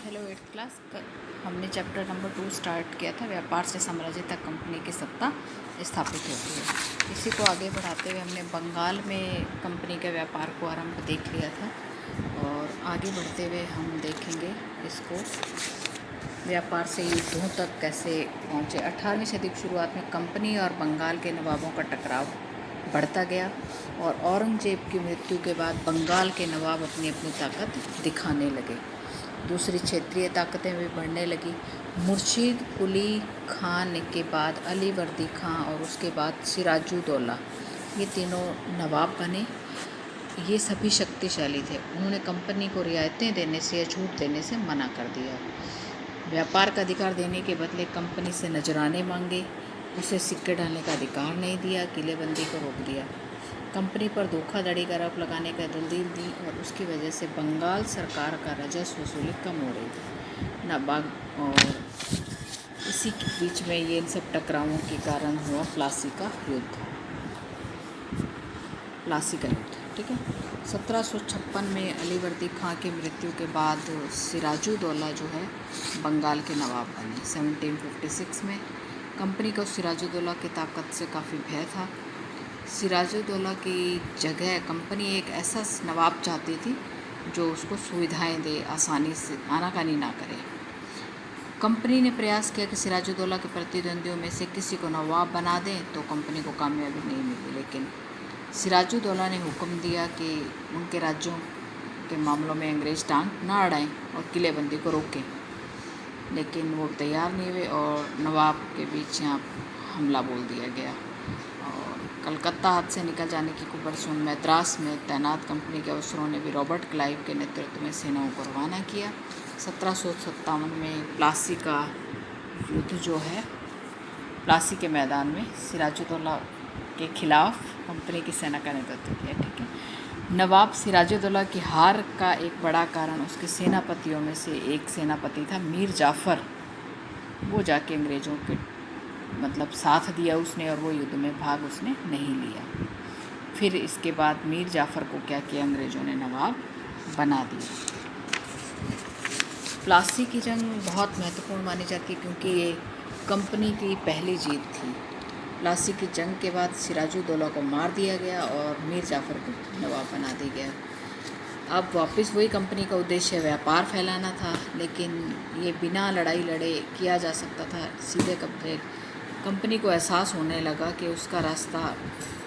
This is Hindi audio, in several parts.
हेलो 8th क्लास हमने चैप्टर नंबर 2 स्टार्ट किया था। व्यापार से साम्राज्य तक कंपनी की सत्ता स्थापित होती है। इसी को आगे बढ़ाते हुए हमने बंगाल में कंपनी के व्यापार को आरंभ देख लिया था और आगे बढ़ते हुए हम देखेंगे इसको व्यापार से युद्धों तक कैसे पहुँचे। 18वीं सदी की शुरुआत में कंपनी और बंगाल के नवाबों का टकराव बढ़ता गया और औरंगजेब की मृत्यु के बाद बंगाल के नवाब अपनी अपनी ताकत दिखाने लगे। दूसरी क्षेत्रीय ताकतें भी बढ़ने लगी। मुर्शीद कुली खान के बाद अली वर्दी खां और उसके बाद सिराजुद्दौला, ये तीनों नवाब बने। ये सभी शक्तिशाली थे। उन्होंने कंपनी को रियायतें देने से या छूट देने से मना कर दिया। व्यापार का अधिकार देने के बदले कंपनी से नजराने मांगे, उसे सिक्के डालने का अधिकार नहीं दिया, किलेबंदी को रोक दिया। कंपनी पर धोखाधड़ी का आरोप लगाने का दलील दी और उसकी वजह से बंगाल सरकार का राजस्व वसूली कम हो रही थी। नाबाग और इसी के बीच में ये इन सब टकरावों के कारण हुआ प्लासी का युद्ध। ठीक है। 1756 में अली वर्दी खां की मृत्यु के बाद सिराजुद्दौला जो है बंगाल के नवाब बने। 1756 में कंपनी को सिराजुद्दौला की ताकत से काफ़ी भय था। सिराजुद्दौला की जगह कंपनी एक ऐसा नवाब चाहती थी जो उसको सुविधाएं दे, आसानी से आनाकानी ना करे। कंपनी ने प्रयास किया कि सिराजुद्दौला के प्रतिद्वंदियों में से किसी को नवाब बना दें तो कंपनी को कामयाबी नहीं मिली, लेकिन सिराजुद्दौला ने हुक्म दिया कि उनके राज्यों के मामलों में अंग्रेज टांग ना अड़ाएं और किलेबंदी को रोकें, लेकिन वो तैयार नहीं हुए और नवाब के बीच यहाँ हमला बोल दिया गया। कलकत्ता हाथ से निकल जाने की खबर सुन मद्रास में तैनात कंपनी के अफसरों ने भी रॉबर्ट क्लाइव के नेतृत्व में सेनाओं को रवाना किया। 1757 में प्लासी का युद्ध जो है, प्लासी के मैदान में सिराजुद्दौला के खिलाफ कंपनी की सेना का नेतृत्व किया। ठीक है। नवाब सिराजुद्दौला की हार का एक बड़ा कारण उसके सेनापतियों में से एक सेनापति था मीर जाफ़र। वो जाके अंग्रेज़ों के साथ दिया उसने और वो युद्ध में भाग उसने नहीं लिया। फिर इसके बाद मीर जाफ़र को क्या किया, अंग्रेज़ों ने नवाब बना दिया। प्लासी की जंग बहुत महत्वपूर्ण मानी जाती है क्योंकि ये कंपनी की पहली जीत थी। प्लासी की जंग के बाद सिराजुद्दौला को मार दिया गया और मीर जाफ़र को नवाब बना दिया गया। अब वापस वही कंपनी का उद्देश्य व्यापार फैलाना था, लेकिन ये बिना लड़ाई लड़े किया जा सकता था, सीधे कब्जे। कंपनी को एहसास होने लगा कि उसका रास्ता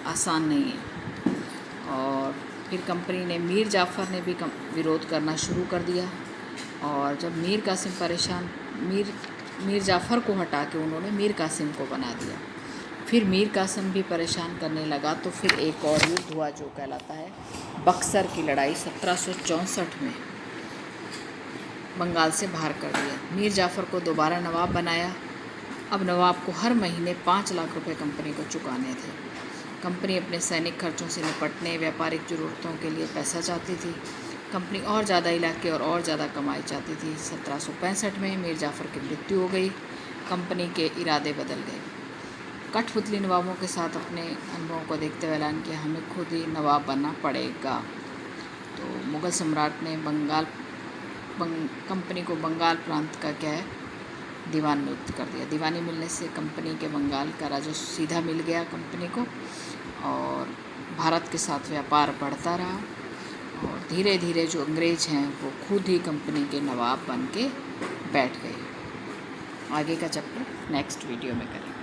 आसान नहीं है और फिर कंपनी ने मीर जाफ़र ने भी विरोध करना शुरू कर दिया और जब मीर जाफ़र को हटा के उन्होंने मीर कासिम को बना दिया। फिर मीर कासिम भी परेशान करने लगा तो फिर एक और युद्ध हुआ जो कहलाता है बक्सर की लड़ाई। 1764 में बंगाल से बाहर कर दिया। मीर जाफ़र को दोबारा नवाब बनाया। अब नवाब को हर महीने 5 लाख रुपए कंपनी को चुकाने थे। कंपनी अपने सैनिक खर्चों से निपटने, व्यापारिक ज़रूरतों के लिए पैसा चाहती थी। कंपनी और ज़्यादा इलाके और ज़्यादा कमाई चाहती थी। 1765 में मीर जाफ़र की मृत्यु हो गई। कंपनी के इरादे बदल गए। कठपुतली नवाबों के साथ अपने अनुभवों को देखते हुए ऐलान किया, हमें खुद ही नवाब बनना पड़ेगा। तो मुग़ल सम्राट ने कंपनी को बंगाल प्रांत का दीवान नियुक्त कर दिया। दीवानी मिलने से कंपनी के बंगाल का राजस्व सीधा मिल गया कंपनी को और भारत के साथ व्यापार बढ़ता रहा और धीरे धीरे जो अंग्रेज़ हैं वो खुद ही कंपनी के नवाब बन के बैठ गए। आगे का चैप्टर नेक्स्ट वीडियो में करेंगे।